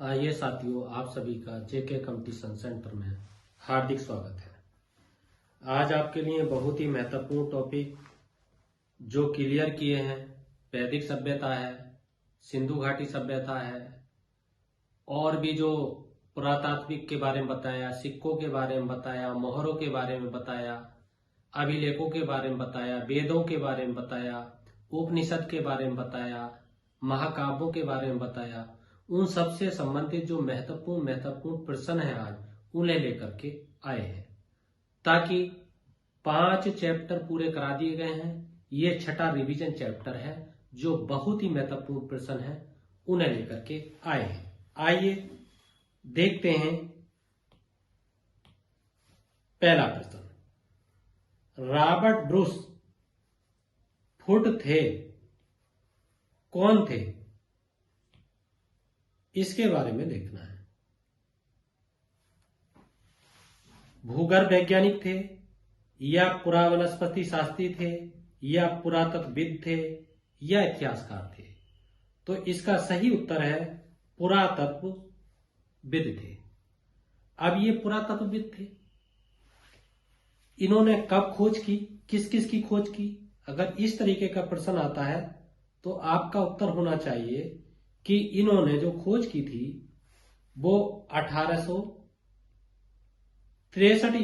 आइए साथियों, आप सभी का जेके कंपटीशन सेंटर में हार्दिक स्वागत है। आज आपके लिए बहुत ही महत्वपूर्ण टॉपिक जो क्लियर किए हैं, वैदिक सभ्यता है, सिंधु घाटी सभ्यता है, और भी जो पुरातात्विक के बारे में बताया, सिक्कों के बारे में बताया, मोहरों के बारे में बताया, अभिलेखों के बारे में बताया, वेदों के बारे में बताया, उपनिषद के बारे में बताया, महाकाव्यों के बारे में बताया। उन सबसे संबंधित जो महत्वपूर्ण प्रश्न है आज उन्हें लेकर के आए हैं, ताकि 5 चैप्टर पूरे करा दिए गए हैं। ये 6ठा रिवीजन चैप्टर है जो बहुत ही महत्वपूर्ण प्रश्न है, उन्हें लेकर के आए हैं। आइए देखते हैं पहला प्रश्न। रॉबर्ट ब्रूस फुट थे कौन थे, इसके बारे में देखना है। भूगर्भ वैज्ञानिक थे, या पुरावनस्पति शास्त्री थे, या पुरातत्वविद थे, या इतिहासकार थे? तो इसका सही उत्तर है पुरातत्वविद थे। अब ये पुरातत्वविद थे, इन्होंने कब खोज की, किस किस की खोज की? अगर इस तरीके का प्रश्न आता है तो आपका उत्तर होना चाहिए कि इन्होंने जो खोज की थी वो 1863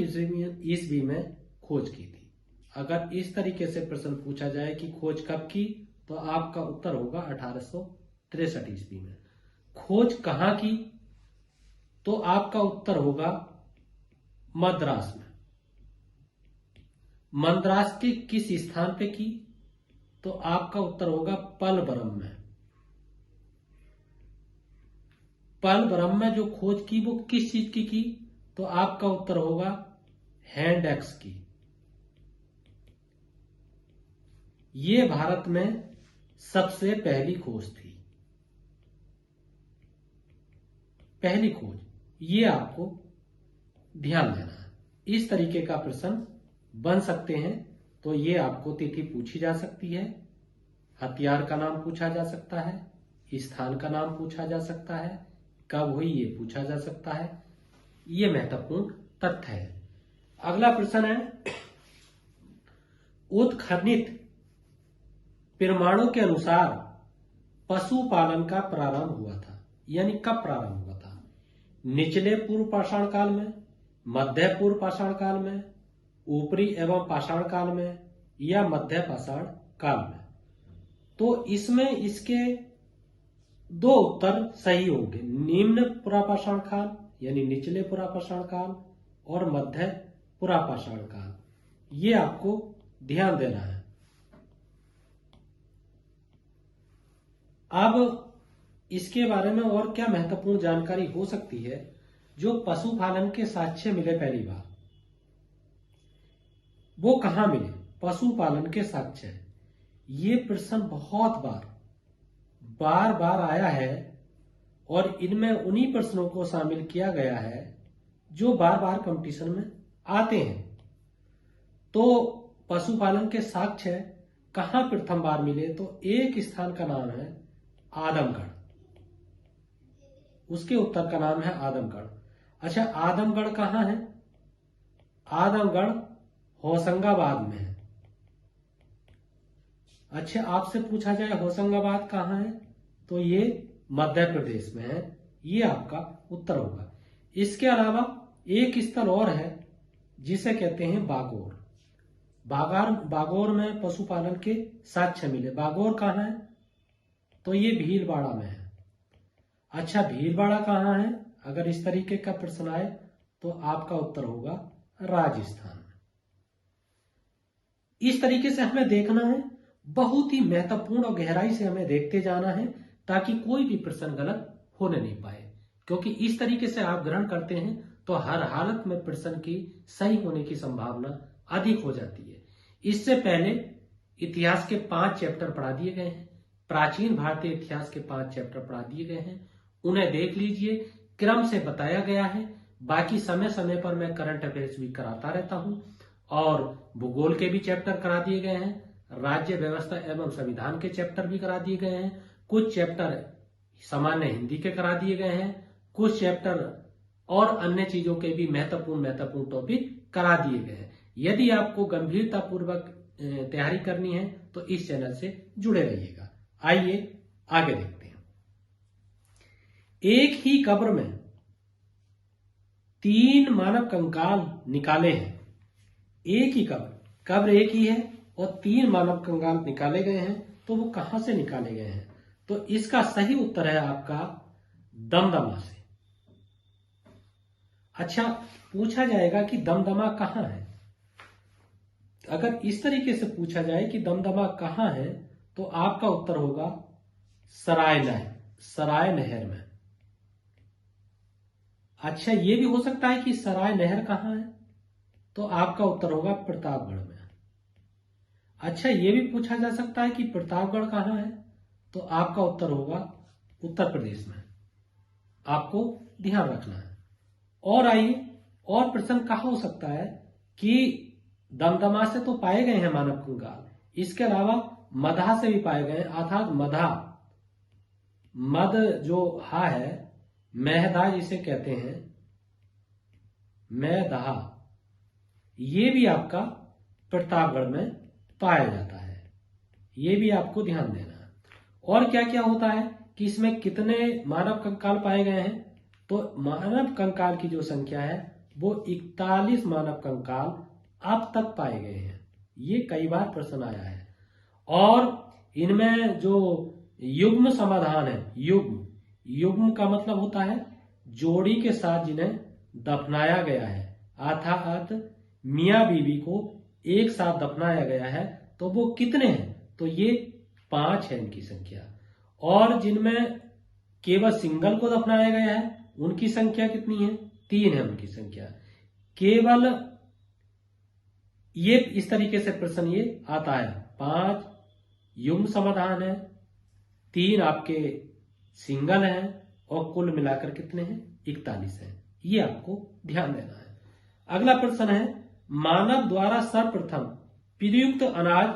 ईस्वी में खोज की थी। अगर इस तरीके से प्रश्न पूछा जाए कि खोज कब की, तो आपका उत्तर होगा 1863 ईस्वी में। खोज कहां की, तो आपका उत्तर होगा मद्रास में। मद्रास के किस स्थान पे की, तो आपका उत्तर होगा पलवरम में। पलवरम में जो खोज की वो किस चीज की, तो आपका उत्तर होगा हैंड एक्स की। ये भारत में सबसे पहली खोज थी, पहली खोज। ये आपको ध्यान देना है। इस तरीके का प्रश्न बन सकते हैं, तो ये आपको तिथि पूछी जा सकती है, हथियार का नाम पूछा जा सकता है, स्थान का नाम पूछा जा सकता है, कब हुई ये पूछा जा सकता है। ये महत्वपूर्ण तथ्य है। अगला प्रश्न है, उत्खनित प्रमाणों के अनुसार पशुपालन का प्रारंभ हुआ था, यानी कब प्रारंभ हुआ था? निचले पूर्व पाषाण काल में, मध्य पूर्व पाषाण काल में, ऊपरी एवं पाषाण काल में, या मध्य पाषाण काल में? तो इसमें इसके 2 उत्तर सही होंगे। निम्न पुरापाषाण काल यानी निचले पुरापाषाण काल, और मध्य पुरापाषाण काल। ये आपको ध्यान देना है। अब इसके बारे में और क्या महत्वपूर्ण जानकारी हो सकती है? जो पशुपालन के साक्ष्य मिले पहली बार, वो कहां मिले? पशुपालन के साक्ष्य। ये प्रश्न बहुत बार आया है, और इनमें उन्हीं प्रश्नों को शामिल किया गया है जो बार बार कंपटीशन में आते हैं। तो पशुपालन के साक्ष्य कहां प्रथम बार मिले? तो एक स्थान का नाम है आदमगढ़, उसके उत्तर का नाम है आदमगढ़। अच्छा, आदमगढ़ कहां है? आदमगढ़ होशंगाबाद में है। अच्छा, आपसे पूछा जाए होशंगाबाद कहां है, तो ये मध्य प्रदेश में है। ये आपका उत्तर होगा। इसके अलावा एक स्थल और है जिसे कहते हैं बागोर। बागोर में पशुपालन के साक्ष्य मिले। बागोर कहां है? तो ये भीलवाड़ा में है। अच्छा, भीलवाड़ा कहां है? अगर इस तरीके का प्रश्न आए तो आपका उत्तर होगा राजस्थान में। इस तरीके से हमें देखना है, बहुत ही महत्वपूर्ण और गहराई से हमें देखते जाना है, ताकि कोई भी प्रश्न गलत होने नहीं पाए। क्योंकि इस तरीके से आप ग्रहण करते हैं तो हर हालत में प्रश्न की सही होने की संभावना अधिक हो जाती है। इससे पहले इतिहास के 5 चैप्टर पढ़ा दिए गए हैं, प्राचीन भारतीय इतिहास के 5 चैप्टर पढ़ा दिए गए हैं। उन्हें देख लीजिए, क्रम से बताया गया है। बाकी समय समय पर मैं करंट अफेयर्स भी कराता रहता हूं, और भूगोल के भी चैप्टर करा दिए गए हैं, राज्य व्यवस्था एवं संविधान के चैप्टर भी करा दिए गए हैं, कुछ चैप्टर सामान्य हिंदी के करा दिए गए हैं, कुछ चैप्टर और अन्य चीजों के भी महत्वपूर्ण टॉपिक करा दिए गए हैं। यदि आपको गंभीरता पूर्वक तैयारी करनी है तो इस चैनल से जुड़े रहिएगा। आइए आगे देखते हैं। एक ही कब्र में 3 मानव कंकाल निकाले हैं। एक ही कब्र एक ही है और 3 मानव कंकाल निकाले गए हैं, तो वो कहां से निकाले गए हैं? तो इसका सही उत्तर है आपका दमदमा से। अच्छा, पूछा जाएगा कि दमदमा कहां है। अगर इस तरीके से पूछा जाए कि दमदमा कहां है, तो आपका उत्तर होगा सराय नहर में। अच्छा, ये भी हो सकता है कि सराय नहर कहां है, तो आपका उत्तर होगा प्रतापगढ़ में। अच्छा, ये भी पूछा जा सकता है कि प्रतापगढ़ कहां है, तो आपका उत्तर होगा उत्तर प्रदेश में। आपको ध्यान रखना है। और आइए, और प्रश्न कहा हो सकता है कि दमदमा से तो पाए गए हैं मानव कंकाल, इसके अलावा मधा से भी पाए गए, अर्थात मद जो हा है, महदा जिसे कहते हैं, मैदहा, ये भी आपका प्रतापगढ़ में पाया जाता है। ये भी आपको ध्यान देना है। और क्या क्या होता है कि इसमें कितने मानव कंकाल पाए गए हैं, तो मानव कंकाल की जो संख्या है वो 41 मानव कंकाल अब तक पाए गए हैं। ये कई बार प्रश्न आया है। और इनमें जो युग्म समाधान है, युग्म का मतलब होता है जोड़ी के साथ जिन्हें दफनाया गया है, अर्थात मियां बीवी को एक साथ दफनाया गया है, तो वो कितने हैं? तो ये 5 है इनकी संख्या। और जिनमें केवल सिंगल को दफनाया गया है, उनकी संख्या कितनी है? 3 है उनकी संख्या। केवल ये इस तरीके से प्रश्न ये आता है, 5 युग्म समाधान है, 3 आपके सिंगल हैं, और कुल मिलाकर कितने हैं? 41 हैं। ये आपको ध्यान देना है। अगला प्रश्न है, मानव द्वारा सर्वप्रथम प्रयुक्त अनाज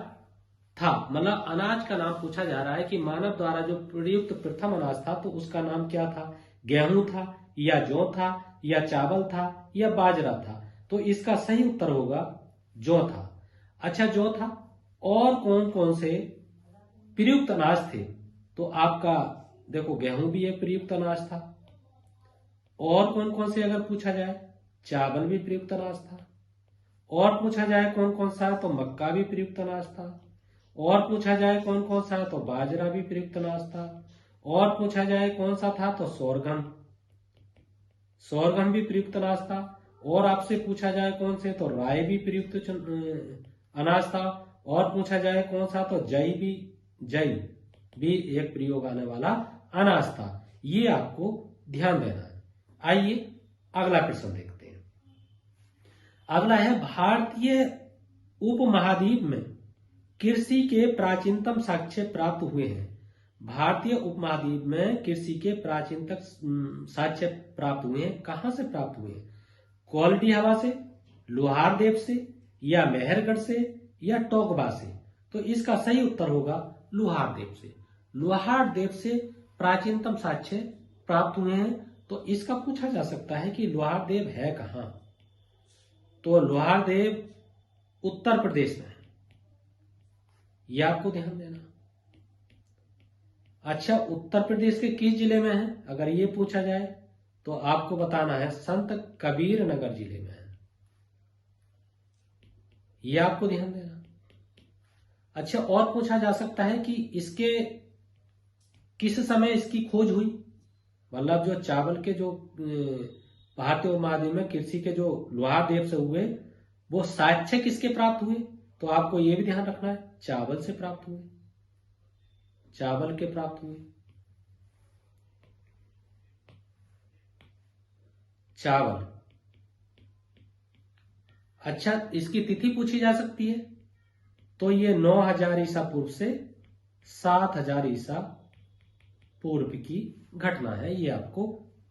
था, मतलब अनाज का नाम पूछा जा रहा है कि मानव द्वारा जो प्रयुक्त प्रथम अनाज था, तो उसका नाम क्या था? गेहूं था, या जौ था, या चावल था, या बाजरा था? तो इसका सही उत्तर होगा जौ था। अच्छा, जौ था। और कौन कौन से प्रयुक्त अनाज थे? तो आपका देखो, गेहूं भी एक प्रयुक्त अनाज था। और कौन कौन से अगर पूछा जाए, चावल भी प्रयुक्त अनाज था। और पूछा जाए कौन कौन सा, तो मक्का भी प्रयुक्त अनाज था। और पूछा जाए कौन कौन सा, तो बाजरा भी प्रयुक्त अनाज था। और पूछा जाए कौन सा था, तो सोरगम भी प्रयुक्त अनाज था। और आपसे पूछा जाए कौन से, तो राय भी प्रयुक्त अनाज था। और पूछा जाए कौन सा, तो जई भी एक प्रयोग आने वाला अनाज था। ये आपको ध्यान देना है। आइए अगला प्रश्न देखते हैं। अगला है, भारतीय उपमहाद्वीप में कृषि के प्राचीनतम साक्ष्य प्राप्त हुए हैं। भारतीय उपमहाद्वीप में कृषि के प्राचीनतम साक्ष्य प्राप्त हुए हैं। कहां से प्राप्त हुए हैं? क्वालिटी हवा से, लोहारदेव से, या मेहरगढ़ से, या टोकबा से? तो इसका सही उत्तर होगा लोहारदेव से। लोहारदेव से प्राचीनतम साक्ष्य प्राप्त हुए हैं। तो इसका पूछा जा सकता है कि लोहारदेव है कहां? तो लोहारदेव उत्तर प्रदेश में है। यह आपको ध्यान देना। अच्छा, उत्तर प्रदेश के किस जिले में है अगर ये पूछा जाए, तो आपको बताना है संत कबीर नगर जिले में है। यह आपको ध्यान देना। अच्छा, और पूछा जा सकता है कि इसके किस समय इसकी खोज हुई, मतलब जो चावल के जो भारतीय उपमहाद्वीप में कृषि के जो लोहारदेव से हुए, वो साक्ष्य किसके प्राप्त हुए? तो आपको यह भी ध्यान रखना है, चावल से प्राप्त हुए, चावल के प्राप्त हुए, चावल। अच्छा, इसकी तिथि पूछी जा सकती है, तो ये 9000 ईसा पूर्व से 7000 ईसा पूर्व की घटना है। ये आपको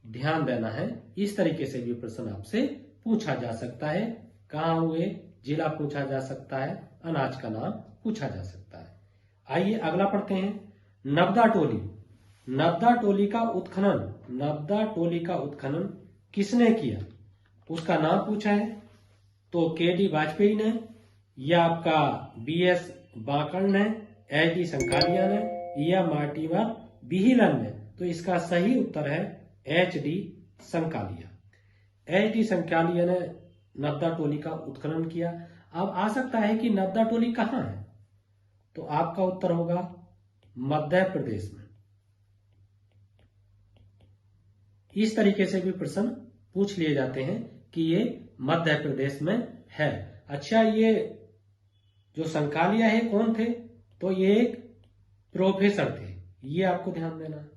ध्यान देना है। इस तरीके से भी प्रश्न आपसे पूछा जा सकता है। कहां हुए, जिला पूछा जा सकता है, अनाज का नाम पूछा जा सकता है। आइए अगला पढ़ते हैं। नबदा टोली नर्मदा टोली का उत्खनन किसने किया, उसका नाम पूछा है। तो के.डी. वाजपेयी ने, या आपका बी.एस. बांकड़ ने, एच.डी. संकालिया ने, या मार्टिमर बीहिलन ने। तो इसका सही उत्तर है एच.डी. संकालिया। एच.डी. संकालिया ने नर्मदा टोली का उत्खनन किया। अब आ सकता है कि नर्मदा टोली कहाँ है, तो आपका उत्तर होगा मध्य प्रदेश में। इस तरीके से भी प्रश्न पूछ लिए जाते हैं कि ये मध्य प्रदेश में है। अच्छा, ये जो संकालिया है कौन थे, तो ये एक प्रोफेसर थे, ये आपको ध्यान देना।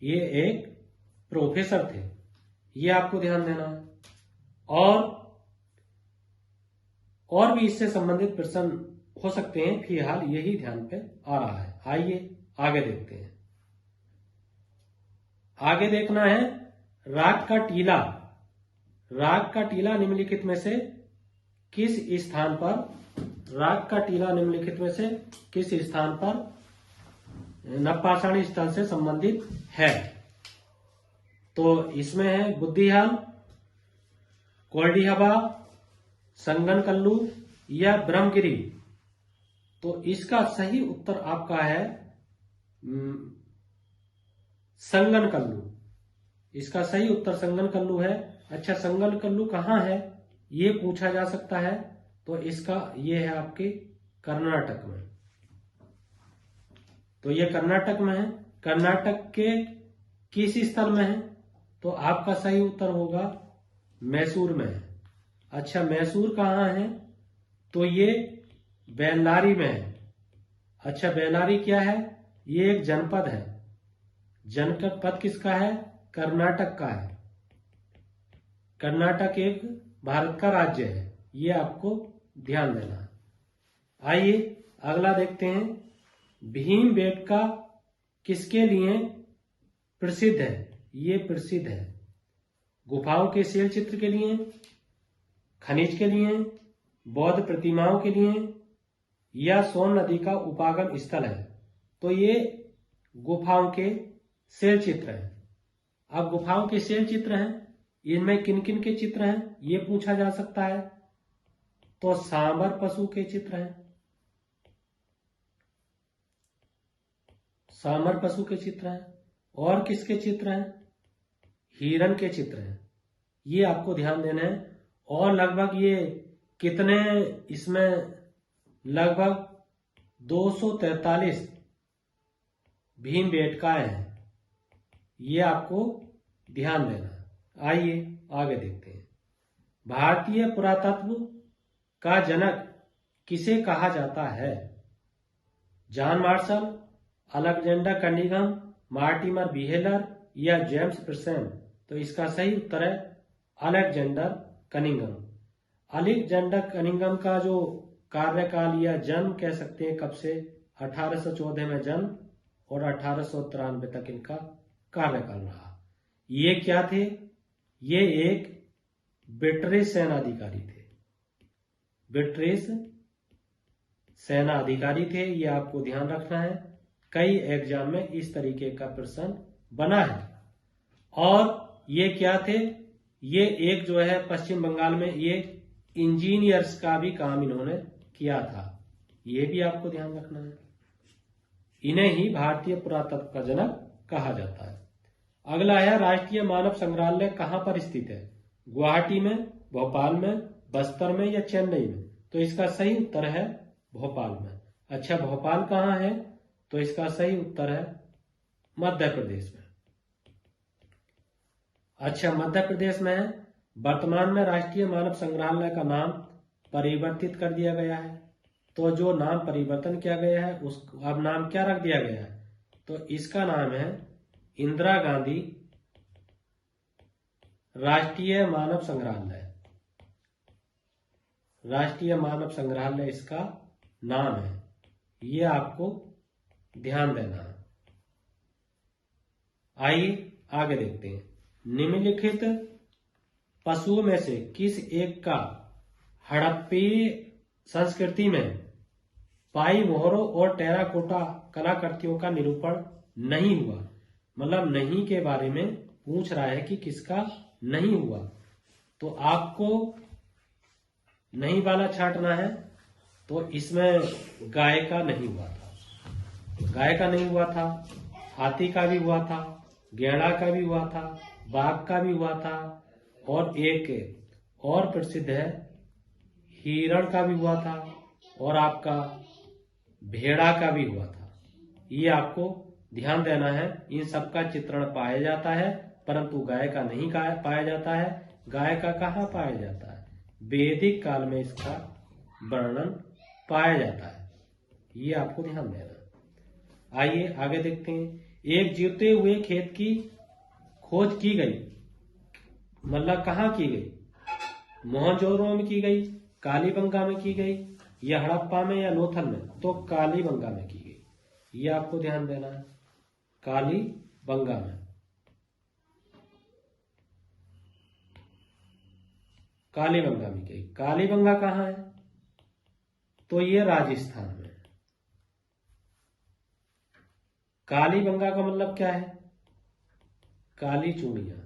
ये एक प्रोफेसर थे, ये आपको ध्यान देना। और भी इससे संबंधित प्रश्न हो सकते हैं, फिलहाल यही ध्यान पे आ रहा है। आइए आगे देखते हैं। आगे देखना है राग का टीला। राग का टीला निम्नलिखित में से किस स्थान पर, राग का टीला निम्नलिखित में से किस स्थान पर नवपाषाणी स्थल से संबंधित है। तो इसमें है बुद्धिहाल, कोल्डिहबा, संगनकल्लू या ब्रह्मगिरी। तो इसका सही उत्तर आपका है संगनकल्लू। इसका सही उत्तर संगनकल्लू है। अच्छा, संगनकल्लू कहाँ है ये पूछा जा सकता है, तो इसका ये है आपके कर्नाटक में। तो ये कर्नाटक में है। कर्नाटक के किस स्थल में है, तो आपका सही उत्तर होगा मैसूर में है। अच्छा, मैसूर कहाँ है, तो ये बेल्लारी में है। अच्छा, बेल्लारी क्या है, ये एक जनपद है। जनपद किसका है, कर्नाटक का है। कर्नाटक एक भारत का राज्य है, ये आपको ध्यान देना है। आइए अगला देखते हैं। भीमबेटका किसके लिए प्रसिद्ध है, ये प्रसिद्ध है गुफाओं के शैल चित्र के लिए, खनिज के लिए, बौद्ध प्रतिमाओं के लिए, या सोन नदी का उपागम स्थल है। तो ये गुफाओं के शैल चित्र है। अब गुफाओं के शैल चित्र हैं, इनमें किन किन के चित्र हैं ये पूछा जा सकता है। तो सांबर पशु के चित्र हैं, सांबर पशु के चित्र हैं। और किसके चित्र हैं, हिरण के चित्र हैं, ये आपको ध्यान देना है। और लगभग ये कितने, इसमें लगभग 243 भीमबेटकाएं हैं, ये आपको ध्यान देना। आइए आगे देखते हैं। भारतीय पुरातत्व का जनक किसे कहा जाता है, John Marshall, Alexander Cunningham, Mortimer Wheeler या जेम्स प्रिसेम। तो इसका सही उत्तर है अलेक्जेंडर कनिंघम। अलेक्जेंडर कनिंघम का जो कार्यकाल या जन्म कह सकते हैं कब से, 1814 में जन्म और 1893 तक इनका कार्यकाल रहा। ये क्या थे, ये एक ब्रिटिश सेना अधिकारी थे, ब्रिटिश सेना अधिकारी थे, ये आपको ध्यान रखना है। कई एग्जाम में इस तरीके का प्रश्न बना है। और ये क्या थे, ये एक जो है पश्चिम बंगाल में ये इंजीनियर्स का भी काम इन्होंने किया था, ये भी आपको ध्यान रखना है। इन्हें ही भारतीय पुरातत्व का जनक कहा जाता है। अगला है राष्ट्रीय मानव संग्रहालय कहां पर स्थित है, गुवाहाटी में, भोपाल में, बस्तर में या चेन्नई में। तो इसका सही उत्तर है भोपाल में। अच्छा, भोपाल कहाँ है, तो इसका सही उत्तर है मध्य प्रदेश में। अच्छा, मध्य प्रदेश में है। वर्तमान में राष्ट्रीय मानव संग्रहालय का नाम परिवर्तित कर दिया गया है। तो जो नाम परिवर्तन किया गया है उस अब नाम क्या रख दिया गया है, तो इसका नाम है इंदिरा गांधी राष्ट्रीय मानव संग्रहालय। राष्ट्रीय मानव संग्रहालय इसका नाम है, ये आपको ध्यान देना है। आइए आगे देखते हैं। निम्नलिखित पशुओं में से किस एक का हड़प्पी संस्कृति में पाई मोहरों और टेराकोटा कलाकृतियों का निरूपण नहीं हुआ। मतलब नहीं के बारे में पूछ रहा है कि किसका नहीं हुआ। तो आपको नहीं वाला छांटना है। तो इसमें गाय का नहीं हुआ था, गाय का नहीं हुआ था, हाथी का भी हुआ था, गैंडा का भी हुआ था, बाघ का भी हुआ था, और एक और प्रसिद्ध है हिरण का भी हुआ था, और आपका भेड़ा का भी हुआ था। ये आपको ध्यान देना है। इन सबका चित्रण पाया जाता है, परंतु गाय का नहीं पाया जाता है। गाय का कहाँ पाया जाता है? वैदिक काल में इसका वर्णन पाया जाता है। ये आपको ध्यान देना है। आइए आगे देखते हैं। एक जीते हुए खेत की खोज की गई। मतलब कहाँ की गई? मोहनजोदड़ो में की गई, कालीबंगा में की गई, या हड़प्पा में, या लोथल में? तो कालीबंगा में की गई। ये आपको ध्यान देना है। कालीबंगा में, कालीबंगा में की। कालीबंगा कहाँ है? तो ये राजस्थान में। कालीबंगा का मतलब क्या है? काली चूड़ियां।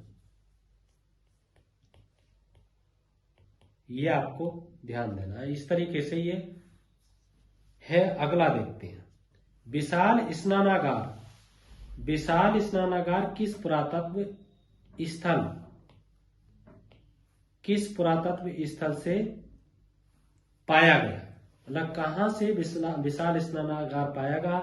ये आपको ध्यान देना है। इस तरीके से ये है। अगला देखते हैं। विशाल स्नानागार। विशाल स्नानागार किस पुरातत्व स्थल से पाया गया? मतलब कहां से विशाल स्नानागार पाया गया?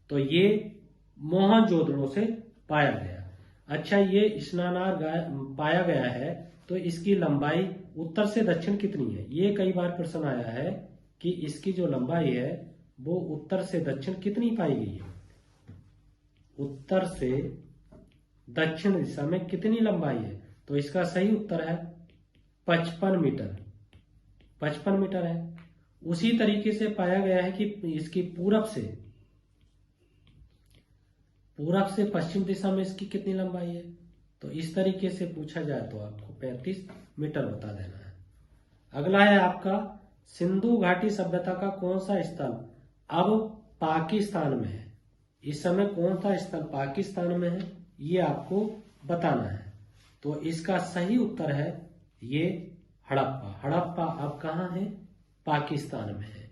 तो ये मोहनजोदड़ो से पाया गया। अच्छा, ये स्नानागार पाया गया है तो इसकी लंबाई उत्तर से दक्षिण कितनी है? ये कई बार प्रश्न आया है कि इसकी जो लंबाई है वो उत्तर से दक्षिण कितनी पाई गई है? उत्तर से दक्षिण दिशा में कितनी लंबाई है? तो इसका सही उत्तर है 55 मीटर। 55 मीटर है। उसी तरीके से पाया गया है कि इसकी पूरब से पश्चिम दिशा में इसकी कितनी लंबाई है? तो इस तरीके से पूछा जाए तो आपको 35 मीटर बता देना है। अगला है आपका सिंधु घाटी सभ्यता का कौन सा स्थल अब पाकिस्तान में है? इस समय कौन सा स्थल पाकिस्तान में है ये आपको बताना है। तो इसका सही उत्तर है ये हड़प्पा। हड़प्पा अब कहाँ है? पाकिस्तान में है।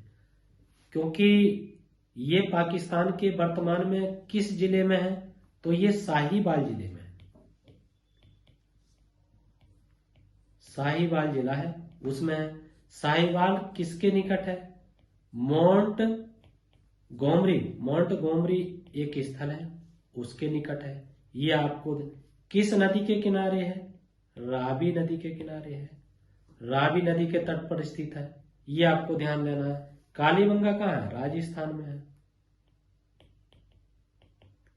क्योंकि ये पाकिस्तान के वर्तमान में किस जिले में है? तो ये साहिवाल जिले में है। साहिवाल जिला है उसमें है। साहिवाल किसके निकट है? माउंट गोमरी एक स्थल है उसके निकट है। ये आपको किस नदी के किनारे है? रावी नदी के किनारे है। रावी नदी के तट पर स्थित है। ये आपको ध्यान देना है। कालीबंगा कहाँ है? राजस्थान में है।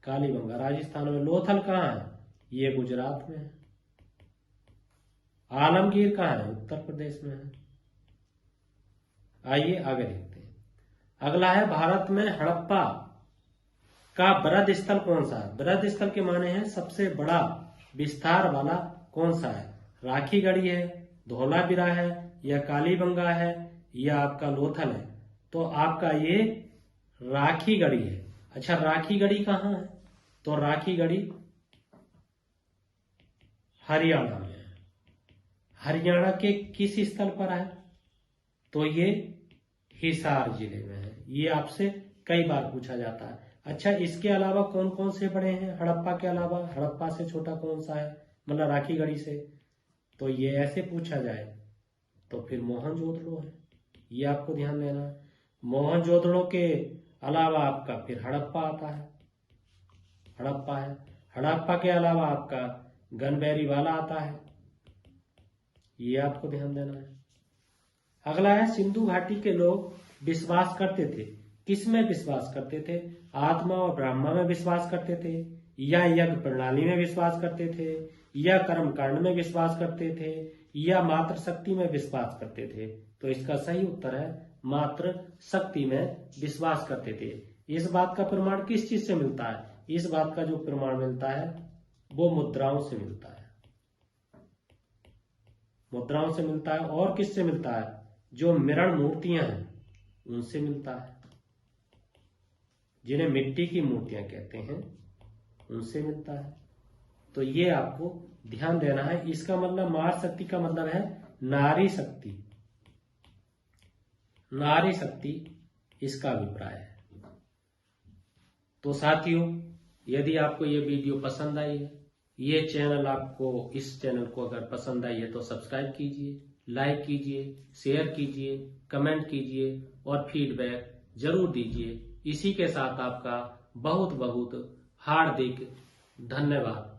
कालीबंगा राजस्थान में। लोथल कहाँ है? ये गुजरात में है। आलमगीर कहाँ है? उत्तर प्रदेश में है। आइए आगे देखते हैं। अगला है भारत में हड़प्पा का वृहद स्थल कौन सा है? वृहद स्थल के माने हैं सबसे बड़ा विस्तार वाला कौन सा है? राखीगढ़ी है, धौलावीरा है, या कालीबंगा है, या आपका लोथल है? तो आपका ये राखीगढ़ी है। अच्छा, राखीगढ़ी कहाँ है? तो राखीगढ़ी हरियाणा में है। हरियाणा के किस स्थल पर है? तो ये हिसार जिले में है। ये आपसे कई बार पूछा जाता है। अच्छा, इसके अलावा कौन कौन से बड़े हैं? हड़प्पा के अलावा हड़प्पा से छोटा कौन सा है? मतलब राखीगढ़ी से? तो ये ऐसे पूछा जाए तो फिर मोहनजोदड़ो है। ये आपको ध्यान देना है। मोहनजोदड़ो के अलावा आपका फिर हड़प्पा आता है। हड़प्पा है। हड़प्पा के अलावा आपका गनबेरी वाला आता है। ये आपको ध्यान देना है। अगला है सिंधु घाटी के लोग विश्वास करते थे। किस में विश्वास करते थे? आत्मा और ब्रह्मा में विश्वास करते थे, या यज्ञ प्रणाली में विश्वास करते थे, या कर्म कांड में विश्वास करते थे, या मात्र शक्ति में विश्वास करते थे? तो इसका सही उत्तर है मात्र शक्ति में विश्वास करते थे। इस बात का प्रमाण किस चीज से मिलता है? इस बात का जो प्रमाण मिलता है वो मुद्राओं से मिलता है। मुद्राओं से मिलता है। और किससे मिलता है? जो मृण मूर्तियां हैं उनसे मिलता है। जिन्हें मिट्टी की मूर्तियां कहते हैं, उनसे मिलता है। तो ये आपको ध्यान देना है। इसका मतलब मार शक्ति का मतलब है नारी शक्ति, नारी शक्ति इसका अभिप्राय है। तो साथियों, यदि आपको ये वीडियो पसंद आई है, ये चैनल आपको, इस चैनल को अगर पसंद आई है तो सब्सक्राइब कीजिए, लाइक कीजिए, शेयर कीजिए, कमेंट कीजिए और फीडबैक जरूर दीजिए। इसी के साथ आपका बहुत बहुत हार्दिक धन्यवाद।